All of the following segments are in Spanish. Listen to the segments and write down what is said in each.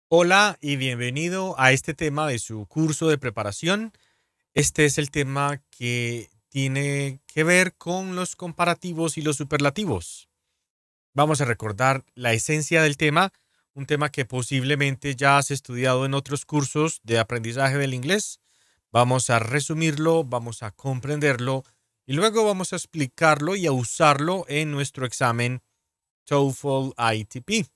Hola y bienvenido a este tema de su curso de preparación. Este es el tema que tiene que ver con los comparativos y los superlativos. Vamos a recordar la esencia del tema, un tema que posiblemente ya has estudiado en otros cursos de aprendizaje del inglés. Vamos a resumirlo, vamos a comprenderlo y luego vamos a explicarlo y a usarlo en nuestro examen TOEFL ITP.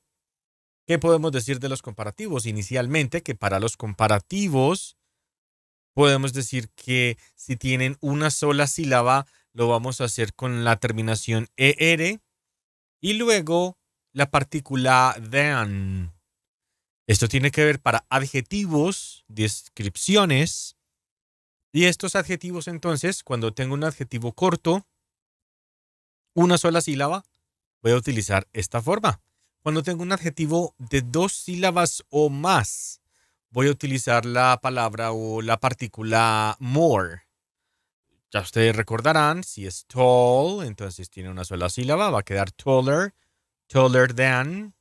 ¿Qué podemos decir de los comparativos? Inicialmente, que para los comparativos podemos decir que si tienen una sola sílaba, lo vamos a hacer con la terminación ER y luego la partícula than. Esto tiene que ver para adjetivos, descripciones, y estos adjetivos entonces, cuando tengo un adjetivo corto, una sola sílaba, voy a utilizar esta forma. Cuando tengo un adjetivo de dos sílabas o más, voy a utilizar la palabra o la partícula more. Ya ustedes recordarán, si es tall, entonces tiene una sola sílaba, va a quedar taller, taller than.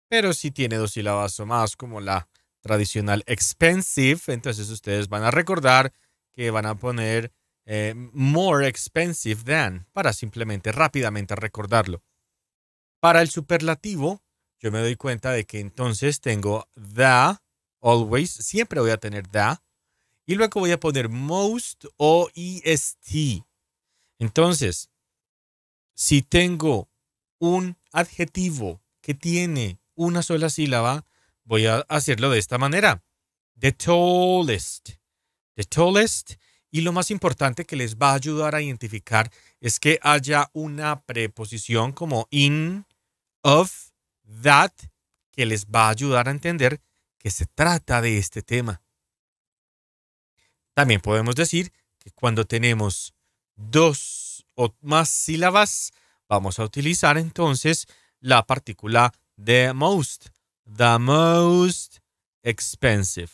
Pero si tiene dos sílabas o más, como la tradicional expensive, entonces ustedes van a recordar que van a poner more expensive than para simplemente rápidamente recordarlo. Para el superlativo, yo me doy cuenta de que entonces tengo the, always, siempre voy a tener the, y luego voy a poner most o est. Entonces, si tengo un adjetivo que tiene una sola sílaba, voy a hacerlo de esta manera. The tallest. The tallest. Y lo más importante que les va a ayudar a identificar es que haya una preposición como in, of, that, que les va a ayudar a entender que se trata de este tema. También podemos decir que cuando tenemos dos o más sílabas, vamos a utilizar entonces la partícula the most expensive.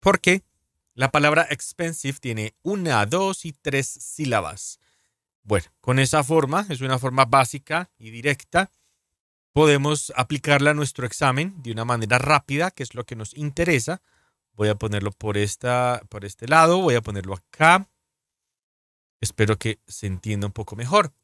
¿Por qué? La palabra expensive tiene una, dos y tres sílabas. Bueno, con esa forma, es una forma básica y directa, podemos aplicarla a nuestro examen de una manera rápida, que es lo que nos interesa. Voy a ponerlo por este lado, voy a ponerlo acá. Espero que se entienda un poco mejor.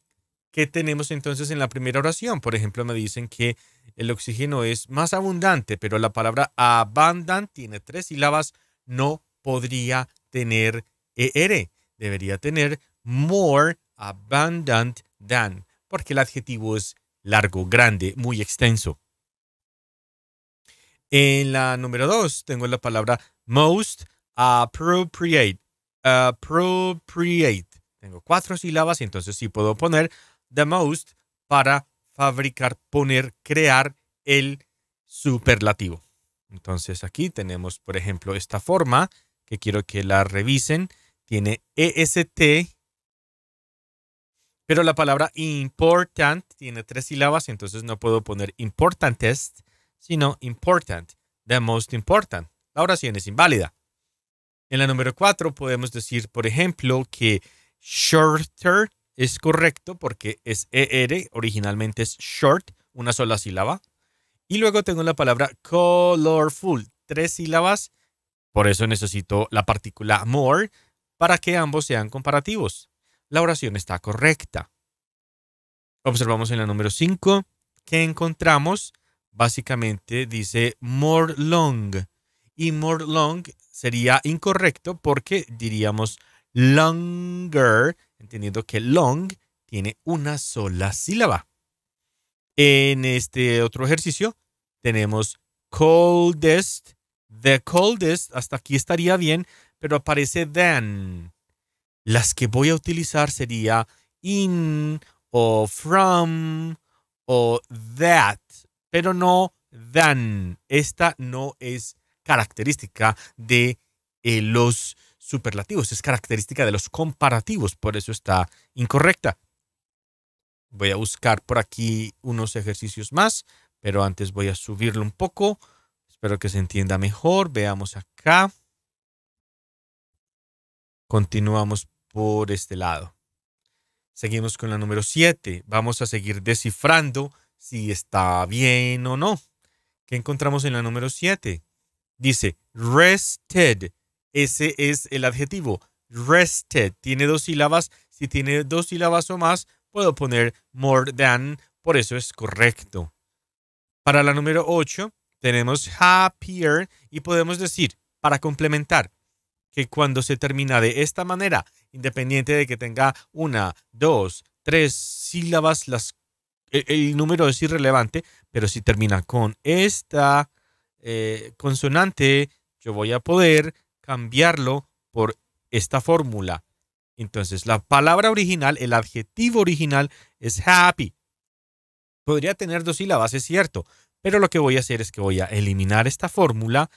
¿Qué tenemos entonces en la primera oración? Por ejemplo, me dicen que el oxígeno es más abundante, pero la palabra abundant tiene tres sílabas, no podría tener ER. Debería tener more abundant than, porque el adjetivo es largo, grande, muy extenso. En la número 2 tengo la palabra most appropriate. Appropriate. Tengo cuatro sílabas y entonces sí puedo poner the most para fabricar, poner, crear el superlativo. Entonces aquí tenemos, por ejemplo, esta forma que quiero que la revisen. Tiene EST, pero la palabra important tiene tres sílabas, entonces no puedo poner importantest, sino important, the most important. La oración es inválida. En la número 4 podemos decir, por ejemplo, que shorter es correcto porque es ER, originalmente es short, una sola sílaba. Y luego tengo la palabra colorful, tres sílabas, por eso necesito la partícula more para que ambos sean comparativos. La oración está correcta. Observamos en la número 5 que encontramos, básicamente dice more long. Y more long sería incorrecto porque diríamos longer, entendiendo que long tiene una sola sílaba. En este otro ejercicio tenemos coldest. The coldest, hasta aquí estaría bien, pero aparece than. Las que voy a utilizar sería in o from o that, pero no than. Esta no es característica de los superlativos, es característica de los comparativos, por eso está incorrecta. Voy a buscar por aquí unos ejercicios más, pero antes voy a subirlo un poco. Espero que se entienda mejor. Veamos acá. Continuamos por este lado. Seguimos con la número 7. Vamos a seguir descifrando si está bien o no. ¿Qué encontramos en la número 7? Dice rested. Ese es el adjetivo. Rested. Tiene 2 sílabas. Si tiene 2 sílabas o más, puedo poner more than. Por eso es correcto. Para la número 8 tenemos happier y podemos decir, para complementar, que cuando se termina de esta manera, independiente de que tenga 1, 2, 3 sílabas, el número es irrelevante, pero si termina con esta consonante, yo voy a poder cambiarlo por esta fórmula. Entonces, la palabra original, el adjetivo original es happy. Podría tener 2 sílabas, es cierto, pero lo que voy a hacer es que voy a eliminar esta fórmula.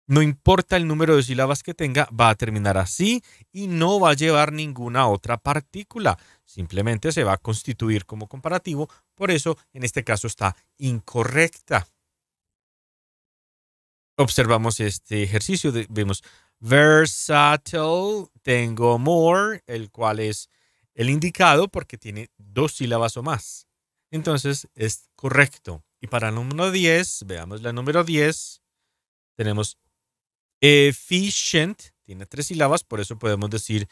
No importa el número de sílabas que tenga, va a terminar así y no va a llevar ninguna otra partícula. Simplemente se va a constituir como comparativo. Por eso, en este caso, está incorrecta. Observamos este ejercicio. Vemos versatile. Tengo more, el cual es el indicado porque tiene 2 sílabas o más. Entonces, es correcto. Y para el número 10, veamos la número 10. Tenemos efficient, tiene 3 sílabas, por eso podemos decir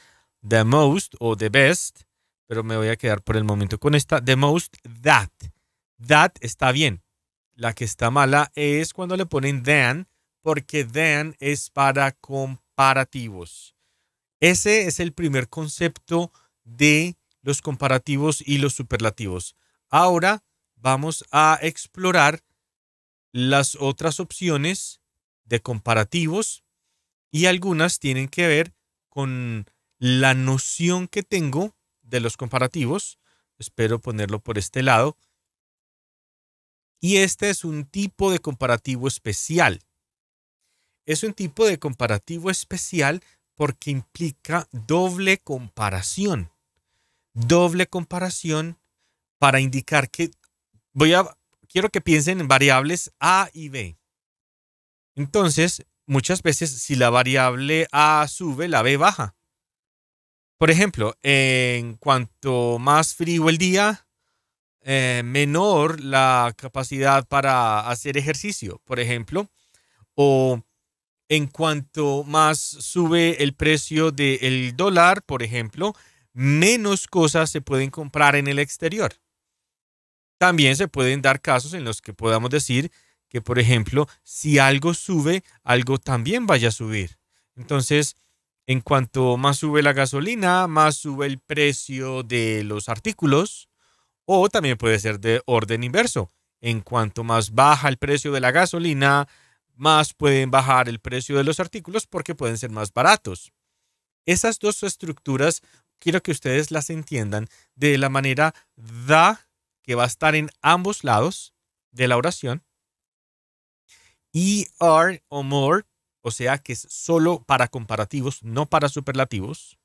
the most o the best, pero me voy a quedar por el momento con esta. The most that. That está bien. La que está mala es cuando le ponen than, porque than es para comparativos. Ese es el primer concepto de los comparativos y los superlativos. Ahora vamos a explorar las otras opciones de comparativos y algunas tienen que ver con la noción que tengo de los comparativos. Espero ponerlo por este lado. Y este es un tipo de comparativo especial. Es un tipo de comparativo especial porque implica doble comparación. Doble comparación para indicar que quiero que piensen en variables A y B. Entonces, muchas veces si la variable A sube, la B baja. Por ejemplo, en cuanto más frío el día, menor la capacidad para hacer ejercicio, por ejemplo. O en cuanto más sube el precio del dólar, por ejemplo, menos cosas se pueden comprar en el exterior. También se pueden dar casos en los que podamos decir que, por ejemplo, si algo sube, algo también vaya a subir. Entonces, en cuanto más sube la gasolina, más sube el precio de los artículos, o también puede ser de orden inverso. En cuanto más baja el precio de la gasolina, más pueden bajar el precio de los artículos porque pueden ser más baratos. Esas dos estructuras quiero que ustedes las entiendan de la manera da, que va a estar en ambos lados de la oración, y are o more, o sea que es solo para comparativos, no para superlativos,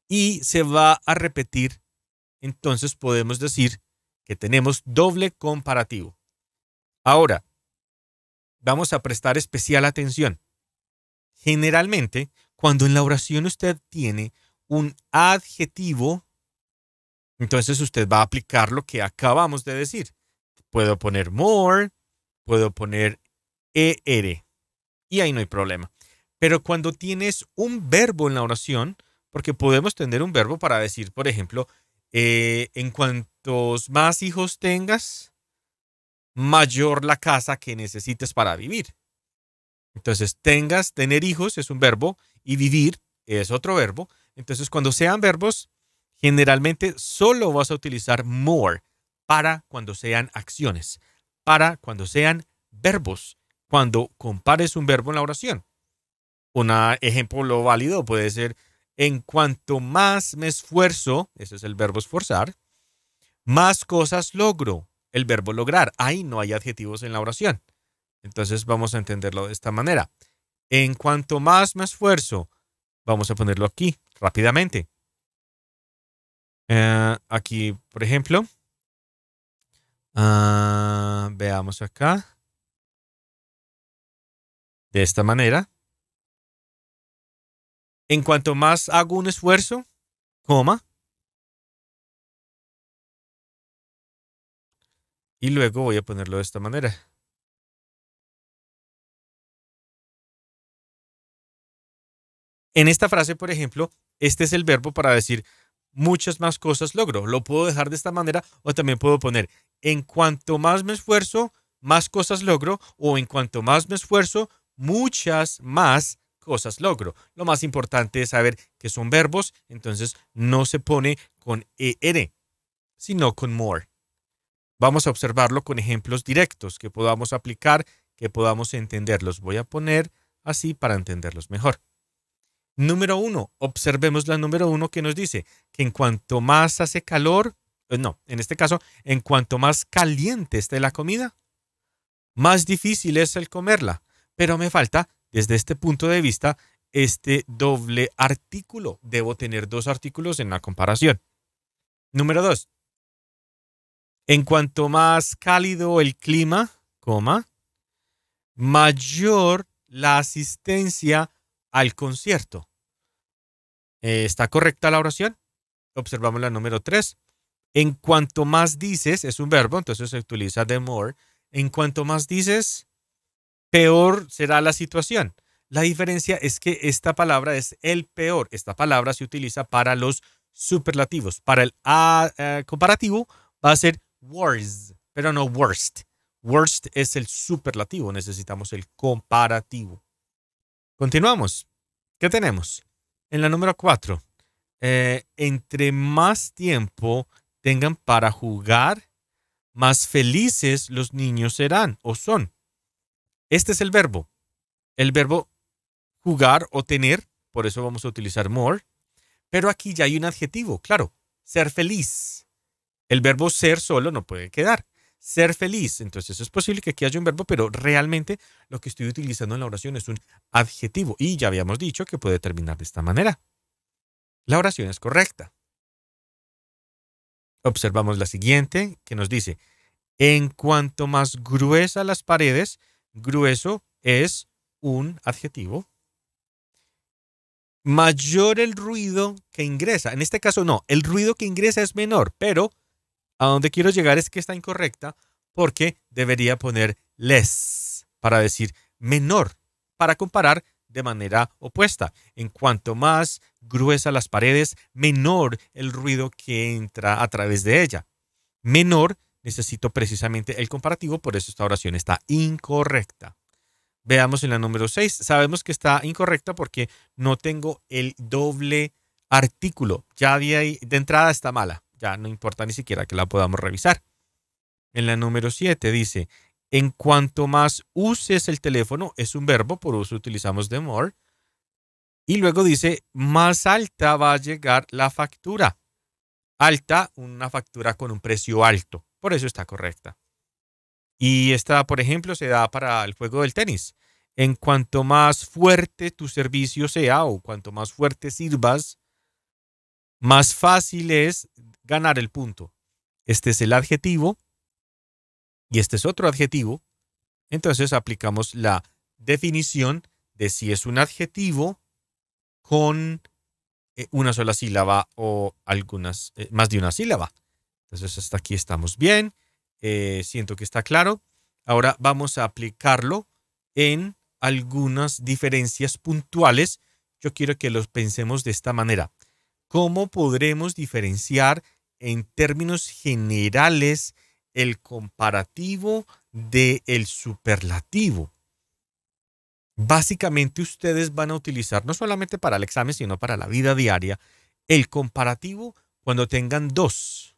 y se va a repetir. Entonces podemos decir que tenemos doble comparativo. Ahora, vamos a prestar especial atención. Generalmente, cuando en la oración usted tiene un adjetivo, entonces usted va a aplicar lo que acabamos de decir. Puedo poner more, puedo poner er, y ahí no hay problema. Pero cuando tienes un verbo en la oración, porque podemos tener un verbo para decir, por ejemplo, en cuantos más hijos tengas, mayor la casa que necesites para vivir. Entonces, tener hijos es un verbo y vivir es otro verbo. Entonces, cuando sean verbos, generalmente solo vas a utilizar more para cuando sean acciones, para cuando sean verbos, cuando compares un verbo en la oración. Un ejemplo válido puede ser, en cuanto más me esfuerzo, ese es el verbo esforzar, más cosas logro, el verbo lograr. Ahí no hay adjetivos en la oración. Entonces vamos a entenderlo de esta manera. En cuanto más me esfuerzo, vamos a ponerlo aquí rápidamente. Aquí, por ejemplo, veamos acá. De esta manera. En cuanto más hago un esfuerzo, coma. Y luego voy a ponerlo de esta manera. En esta frase, por ejemplo, este es el verbo para decir muchas más cosas logro. Lo puedo dejar de esta manera o también puedo poner en cuanto más me esfuerzo, más cosas logro o en cuanto más me esfuerzo, muchas más cosas logro. Lo más importante es saber que son verbos, entonces no se pone con ER, sino con more. Vamos a observarlo con ejemplos directos que podamos aplicar, que podamos entenderlos. Voy a poner así para entenderlos mejor. Número 1, observemos la número 1 que nos dice que en cuanto más hace calor, en este caso, en cuanto más caliente esté la comida, más difícil es el comerla. Pero me falta, desde este punto de vista, este doble artículo. Debo tener dos artículos en la comparación. Número 2, en cuanto más cálido el clima, mayor la asistencia al concierto. ¿Está correcta la oración? Observamos la número 3. En cuanto más dices, es un verbo, entonces se utiliza the more. En cuanto más dices, peor será la situación. La diferencia es que esta palabra es el peor. Esta palabra se utiliza para los superlativos. Para el comparativo va a ser worse, pero no worst. Worst es el superlativo. Necesitamos el comparativo. Continuamos. ¿Qué tenemos? En la número 4. Entre más tiempo tengan para jugar, más felices los niños serán o son. Este es el verbo. El verbo jugar o tener, por eso vamos a utilizar more. Pero aquí ya hay un adjetivo, claro, ser feliz. El verbo ser solo no puede quedar. Ser feliz. Entonces es posible que aquí haya un verbo, pero realmente lo que estoy utilizando en la oración es un adjetivo. Y ya habíamos dicho que puede terminar de esta manera. La oración es correcta. Observamos la siguiente, que nos dice, en cuanto más gruesa las paredes, grueso es un adjetivo. Mayor el ruido que ingresa. En este caso no, el ruido que ingresa es menor, pero a donde quiero llegar es que está incorrecta porque debería poner less para decir menor, para comparar de manera opuesta. En cuanto más gruesa las paredes, menor el ruido que entra a través de ella. Menor, necesito precisamente el comparativo, por eso esta oración está incorrecta. Veamos en la número 6. Sabemos que está incorrecta porque no tengo el doble artículo. Ya de entrada está mala. Ya no importa ni siquiera que la podamos revisar. En la número 7 dice, en cuanto más uses el teléfono, es un verbo, por uso utilizamos the more. Y luego dice, más alta va a llegar la factura. Alta, una factura con un precio alto. Por eso está correcta. Y esta, por ejemplo, se da para el juego del tenis. En cuanto más fuerte tu servicio sea o cuanto más fuerte sirvas, más fácil es ganar el punto. Este es el adjetivo y este es otro adjetivo. Entonces aplicamos la definición de si es un adjetivo con una sola sílaba o más de una sílaba. Entonces hasta aquí estamos bien. Siento que está claro. Ahora vamos a aplicarlo en algunas diferencias puntuales. Yo quiero que los pensemos de esta manera. ¿Cómo podremos diferenciar en términos generales el comparativo del superlativo? Básicamente ustedes van a utilizar, no solamente para el examen, sino para la vida diaria, el comparativo cuando tengan dos.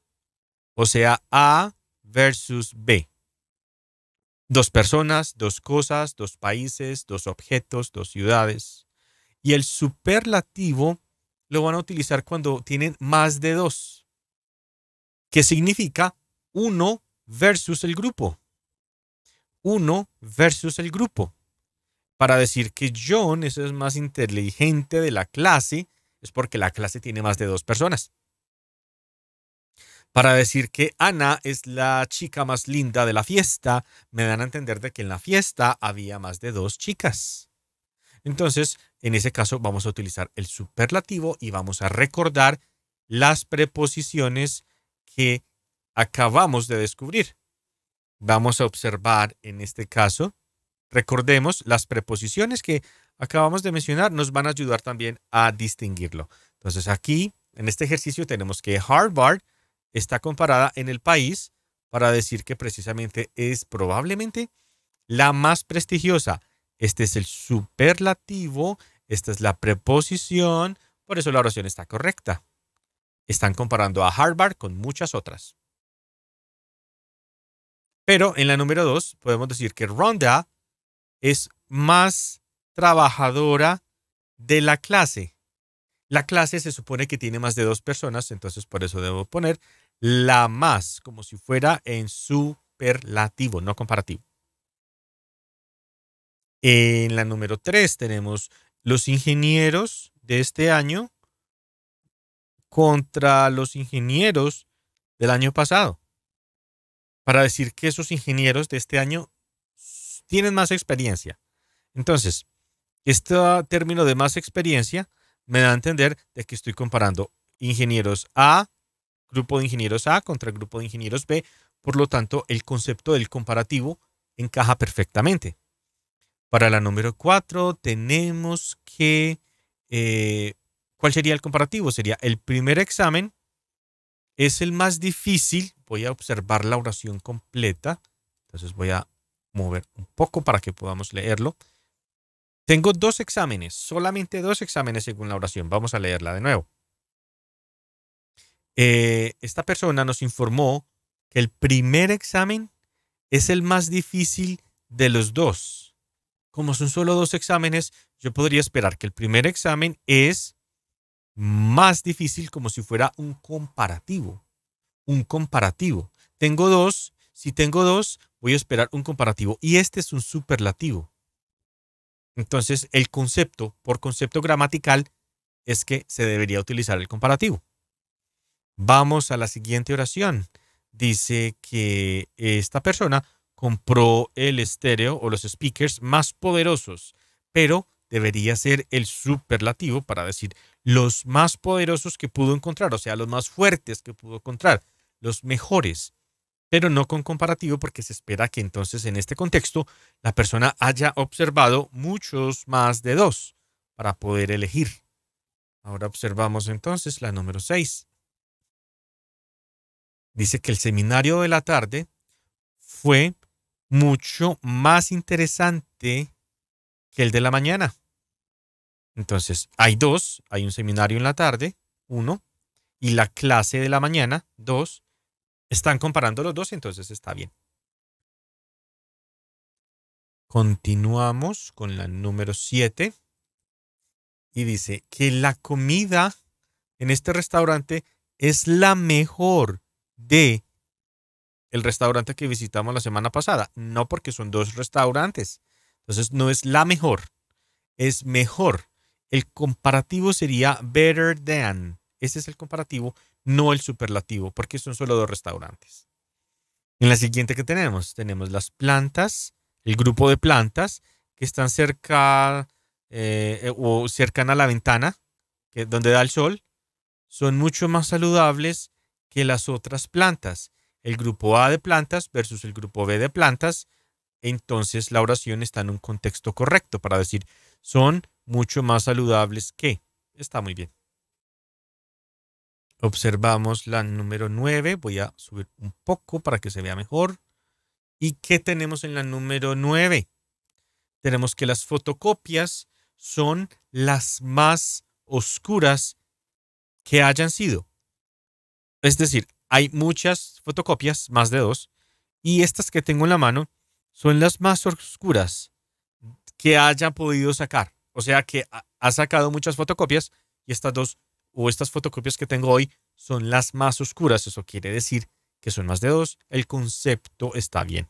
O sea, A versus B. Dos personas, dos cosas, dos países, dos objetos, dos ciudades. Y el superlativo lo van a utilizar cuando tienen más de dos. ¿Qué significa? Uno versus el grupo. Uno versus el grupo. Para decir que John es el más inteligente de la clase, es porque la clase tiene más de dos personas. Para decir que Ana es la chica más linda de la fiesta, me dan a entender de que en la fiesta había más de dos chicas. Entonces, en ese caso vamos a utilizar el superlativo y vamos a recordar las preposiciones que acabamos de descubrir. Vamos a observar en este caso, recordemos las preposiciones que acabamos de mencionar nos van a ayudar también a distinguirlo. Entonces aquí, en este ejercicio, tenemos que Harvard está comparada en el país para decir que precisamente es probablemente la más prestigiosa. Este es el superlativo, esta es la preposición, por eso la oración está correcta. Están comparando a Harvard con muchas otras. Pero en la número 2 podemos decir que Rhonda es más trabajadora de la clase. La clase se supone que tiene más de 2 personas, entonces por eso debo poner la más, como si fuera en superlativo, no comparativo. En la número 3 tenemos los ingenieros de este año contra los ingenieros del año pasado. Para decir que esos ingenieros de este año tienen más experiencia. Entonces, este término de más experiencia me da a entender de que estoy comparando ingenieros A, grupo de ingenieros A contra el grupo de ingenieros B. Por lo tanto, el concepto del comparativo encaja perfectamente. Para la número 4 tenemos que... ¿cuál sería el comparativo? Sería el primer examen es el más difícil. Voy a observar la oración completa. Entonces voy a mover un poco para que podamos leerlo. Tengo 2 exámenes, solamente 2 exámenes según la oración. Vamos a leerla de nuevo. Esta persona nos informó que el primer examen es el más difícil de los 2. Como son solo 2 exámenes, yo podría esperar que el primer examen es más difícil como si fuera un comparativo. Un comparativo. Tengo 2. Si tengo 2, voy a esperar un comparativo. Y este es un superlativo. Entonces, el concepto, por concepto gramatical, es que se debería utilizar el comparativo. Vamos a la siguiente oración. Dice que esta persona compró el estéreo o los speakers más poderosos, pero debería ser el superlativo para decir los más poderosos que pudo encontrar, o sea, los más fuertes que pudo encontrar, los mejores, pero no con comparativo porque se espera que entonces en este contexto la persona haya observado muchos más de 2 para poder elegir. Ahora observamos entonces la número 6. Dice que el seminario de la tarde fue mucho más interesante que el de la mañana. Entonces, hay 2, hay un seminario en la tarde, 1, y la clase de la mañana, 2. Están comparando los 2, entonces está bien. Continuamos con la número 7. Y dice que la comida en este restaurante es la mejor de el restaurante que visitamos la semana pasada. No porque son 2 restaurantes. Entonces no es la mejor, es mejor. El comparativo sería better than. Ese es el comparativo, no el superlativo, porque son solo 2 restaurantes. En la siguiente que tenemos las plantas, el grupo de plantas que están cerca o cercana a la ventana, donde da el sol, son mucho más saludables que las otras plantas. El grupo A de plantas versus el grupo B de plantas. Entonces la oración está en un contexto correcto para decir son mucho más saludables que. Está muy bien. Observamos la número 9. Voy a subir un poco para que se vea mejor. ¿Y qué tenemos en la número 9? Tenemos que las fotocopias son las más oscuras que hayan sido. Es decir, hay muchas fotocopias, más de 2, y estas que tengo en la mano son las más oscuras que haya podido sacar. O sea que ha sacado muchas fotocopias y estas 2 o estas fotocopias que tengo hoy son las más oscuras. Eso quiere decir que son más de 2. El concepto está bien.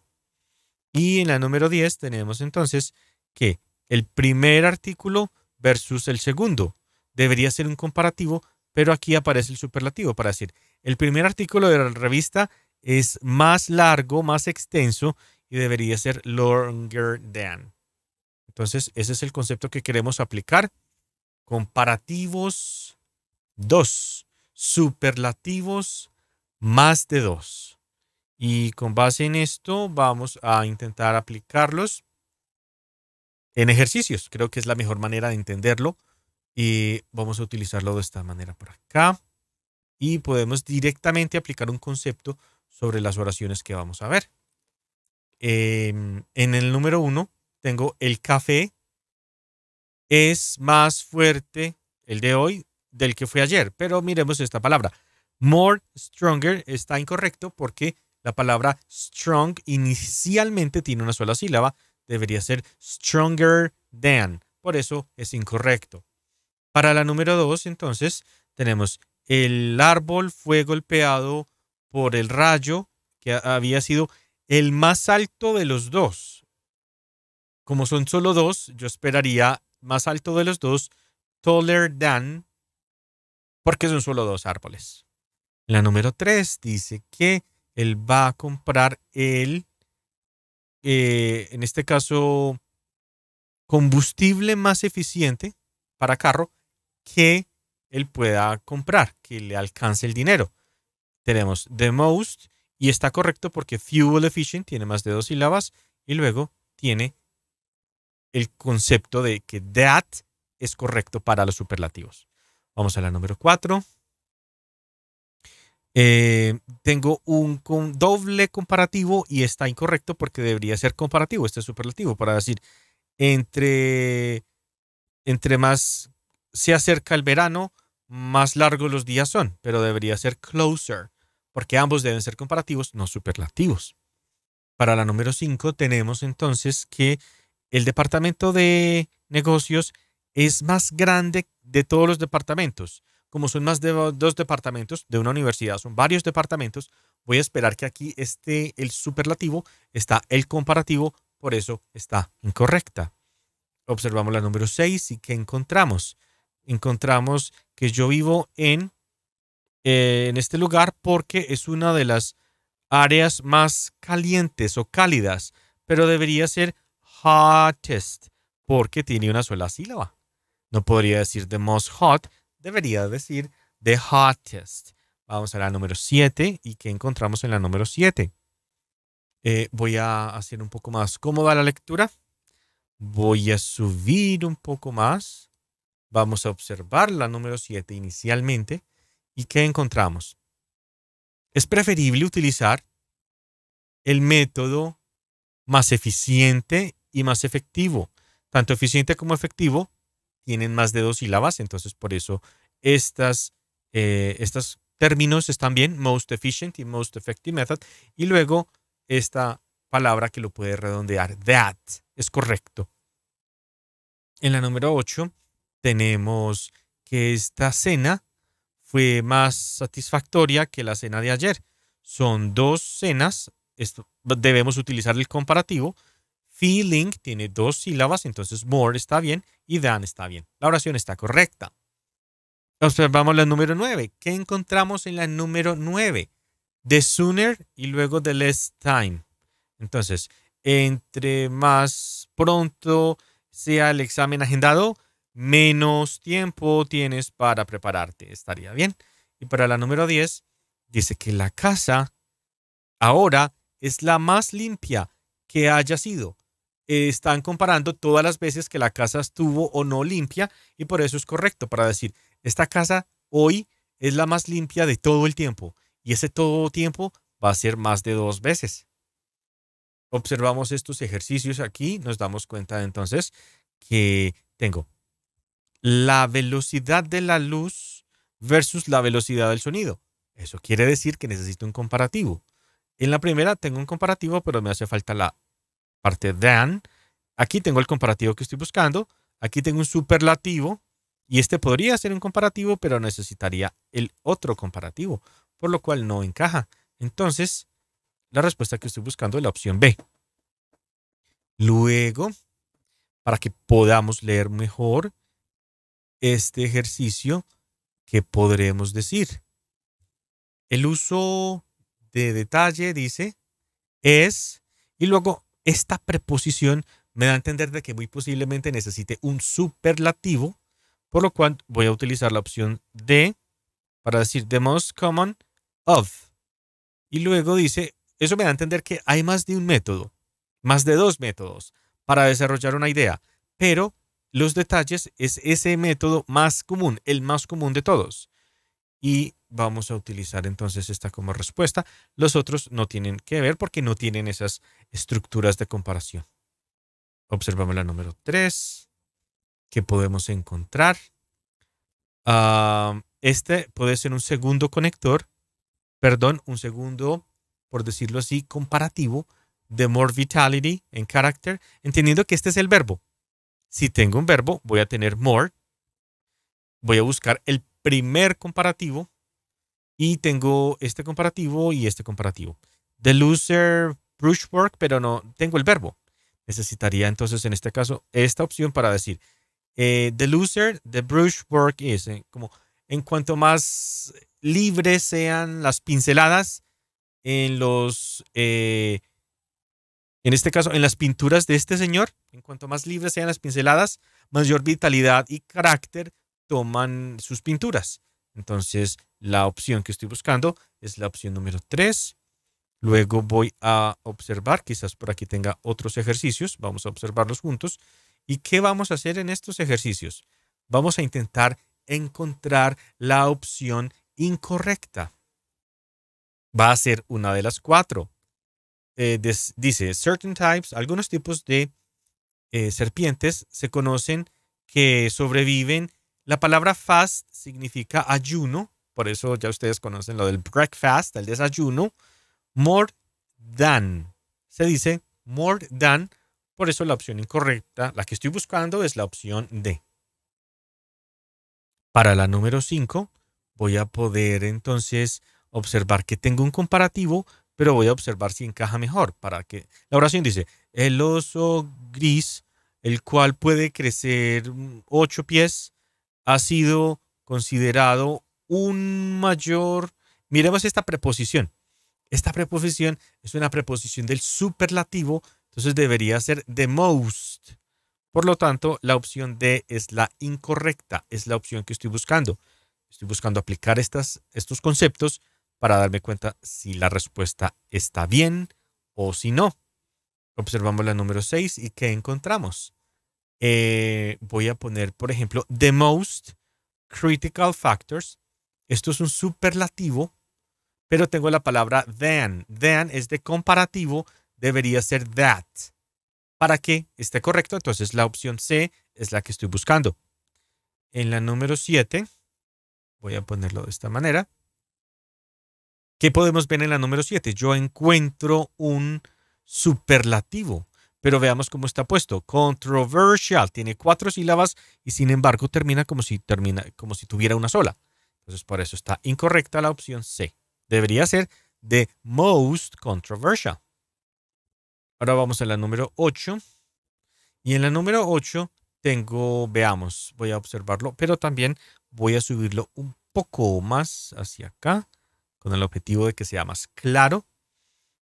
Y en la número 10 tenemos entonces que el primer artículo versus el segundo debería ser un comparativo, pero aquí aparece el superlativo para decir el primer artículo de la revista es más largo, más extenso y debería ser longer than. Entonces, ese es el concepto que queremos aplicar. Comparativos 2, superlativos más de 2. Y con base en esto vamos a intentar aplicarlos en ejercicios. Creo que es la mejor manera de entenderlo y vamos a utilizarlo de esta manera por acá y podemos directamente aplicar un concepto sobre las oraciones que vamos a ver. En el número 1 tengo el café es más fuerte el de hoy del que fue ayer. Pero miremos esta palabra. More stronger está incorrecto porque la palabra strong inicialmente tiene una sola sílaba. Debería ser stronger than. Por eso es incorrecto. Para la número 2, entonces, tenemos el árbol fue golpeado por el rayo que había sido el más alto de los dos. Como son solo dos, yo esperaría más alto de los dos, taller than, porque son solo dos árboles. La número 3 dice que él va a comprar en este caso, combustible más eficiente para carro que él pueda comprar, que le alcance el dinero. Tenemos the most y está correcto porque fuel efficient tiene más de 2 sílabas y luego tiene el concepto de que that es correcto para los superlativos. Vamos a la número 4. Tengo un doble comparativo y está incorrecto porque debería ser comparativo, este es superlativo, para decir entre más se acerca el verano, más largos los días son, pero debería ser closer, porque ambos deben ser comparativos, no superlativos. Para la número 5 tenemos entonces que el departamento de negocios es más grande de todos los departamentos. Como son más de 2 departamentos de una universidad, son varios departamentos, voy a esperar que aquí esté el superlativo, está el comparativo, por eso está incorrecta. Observamos la número 6 y ¿qué encontramos? Encontramos que yo vivo en este lugar porque es una de las áreas más calientes o cálidas, pero debería ser hottest porque tiene una sola sílaba. No podría decir the most hot, debería decir the hottest. Vamos a la número 7 y ¿qué encontramos en la número 7? Voy a hacer un poco más cómoda la lectura. Voy a subir un poco más. Vamos a observar la número 7 inicialmente. ¿Y qué encontramos? Es preferible utilizar el método más eficiente y más efectivo. Tanto eficiente como efectivo tienen más de 2 sílabas, entonces por eso estos términos están bien, most efficient y most effective method, y luego esta palabra que lo puede redondear, that, es correcto. En la número 8 tenemos que esta cena fue más satisfactoria que la cena de ayer. Son 2 cenas, debemos utilizar el comparativo. Feeling tiene 2 sílabas, entonces more está bien y than está bien. La oración está correcta. Observamos la número 9. ¿Qué encontramos en la número 9? The sooner y luego the less time. Entonces, entre más pronto sea el examen agendado, menos tiempo tienes para prepararte. Estaría bien. Y para la número 10, dice que la casa ahora es la más limpia que haya sido. Están comparando todas las veces que la casa estuvo o no limpia y por eso es correcto para decir, esta casa hoy es la más limpia de todo el tiempo y ese todo tiempo va a ser más de 2 veces. Observamos estos ejercicios aquí, nos damos cuenta entonces que tengo la velocidad de la luz versus la velocidad del sonido. Eso quiere decir que necesito un comparativo. En la primera tengo un comparativo, pero me hace falta la parte than. Aquí tengo el comparativo que estoy buscando. Aquí tengo un superlativo. Y este podría ser un comparativo, pero necesitaría el otro comparativo, por lo cual no encaja. Entonces, la respuesta que estoy buscando es la opción B. Luego, para que podamos leer mejor este ejercicio, ¿qué podremos decir? El uso de detalle dice es, y luego esta preposición me da a entender de que muy posiblemente necesite un superlativo, por lo cual voy a utilizar la opción D para decir the most common of. Y luego dice, eso me da a entender que hay más de un método, más de 2 métodos para desarrollar una idea. pero los detalles es ese método más común, el más común de todos. Y vamos a utilizar entonces esta como respuesta. Los otros no tienen que ver porque no tienen esas estructuras de comparación. Observamos la número 3. ¿Qué podemos encontrar? Este puede ser un segundo conector, un segundo, por decirlo así, comparativo de more vitality en character, entendiendo que este es el verbo. Si tengo un verbo, voy a tener more. Voy a buscar el primer comparativo y tengo este comparativo y este comparativo. The loser brushwork, pero no tengo el verbo. Necesitaría entonces en este caso esta opción para decir the loser, the brushwork is. Como en cuanto más libres sean las pinceladas en los, en este caso, en las pinturas de este señor, en cuanto más libres sean las pinceladas, mayor vitalidad y carácter toman sus pinturas. Entonces, la opción que estoy buscando es la opción número 3. Luego voy a observar, quizás por aquí tenga otros ejercicios. Vamos a observarlos juntos. ¿Y qué vamos a hacer en estos ejercicios? Vamos a intentar encontrar la opción incorrecta. Va a ser una de las 4. Dice, certain types, algunos tipos de serpientes se conocen que sobreviven. La palabra fast significa ayuno, por eso ya ustedes conocen lo del breakfast, el desayuno. More than, se dice more than, por eso la opción incorrecta, la que estoy buscando es la opción D. Para la número 5 voy a poder entonces observar que tengo un comparativo, pero voy a observar si encaja mejor. Para que la oración dice, el oso gris, el cual puede crecer 8 pies, ha sido considerado un mayor. Miremos esta preposición. Esta preposición es una preposición del superlativo, entonces debería ser the most. Por lo tanto, la opción D es la incorrecta, es la opción que estoy buscando. Estoy buscando aplicar estos conceptos para darme cuenta si la respuesta está bien o si no. Observamos la número 6 y ¿qué encontramos? Voy a poner, por ejemplo, the most critical factors. Esto es un superlativo, pero tengo la palabra than. Than es de comparativo, debería ser that. Para que esté correcto, entonces la opción C es la que estoy buscando. En la número 7, voy a ponerlo de esta manera. ¿Qué podemos ver en la número 7? Yo encuentro un superlativo, pero veamos cómo está puesto. Controversial, tiene 4 sílabas y sin embargo termina como si tuviera una sola. Entonces por eso está incorrecta la opción C. Debería ser the most controversial. Ahora vamos a la número 8. Y en la número 8 tengo, veamos, voy a observarlo, pero también voy a subirlo un poco más hacia acá, con el objetivo de que sea más claro.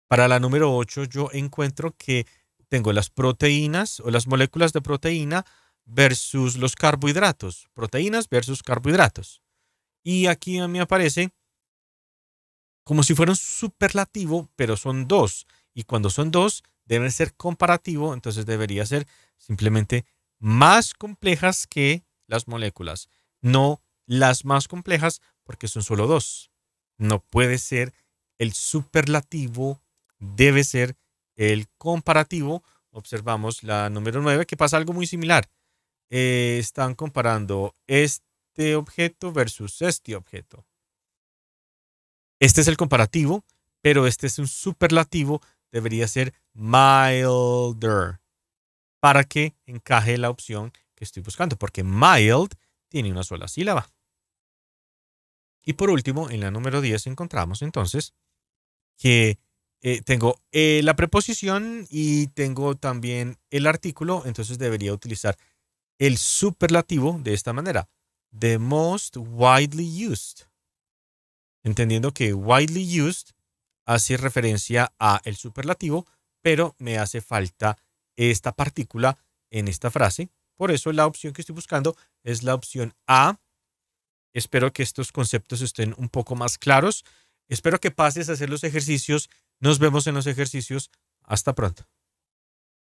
Para la número 8 yo encuentro que tengo las proteínas o las moléculas de proteína versus los carbohidratos. Proteínas versus carbohidratos. Y aquí a mí aparece como si fuera un superlativo, pero son 2. Y cuando son 2, deben ser comparativo, entonces debería ser simplemente más complejas que las moléculas. No las más complejas porque son solo 2. No puede ser el superlativo, debe ser el comparativo. Observamos la número 9, que pasa algo muy similar. Están comparando este objeto versus este objeto. Este es el comparativo, pero este es un superlativo. Debería ser milder para que encaje la opción que estoy buscando, porque mild tiene una sola sílaba. Y por último, en la número 10 encontramos entonces que tengo la preposición y tengo también el artículo, entonces debería utilizar el superlativo de esta manera. The most widely used. Entendiendo que widely used hace referencia a el superlativo, pero me hace falta esta partícula en esta frase. Por eso la opción que estoy buscando es la opción A. Espero que estos conceptos estén un poco más claros. Espero que pases a hacer los ejercicios. Nos vemos en los ejercicios. Hasta pronto.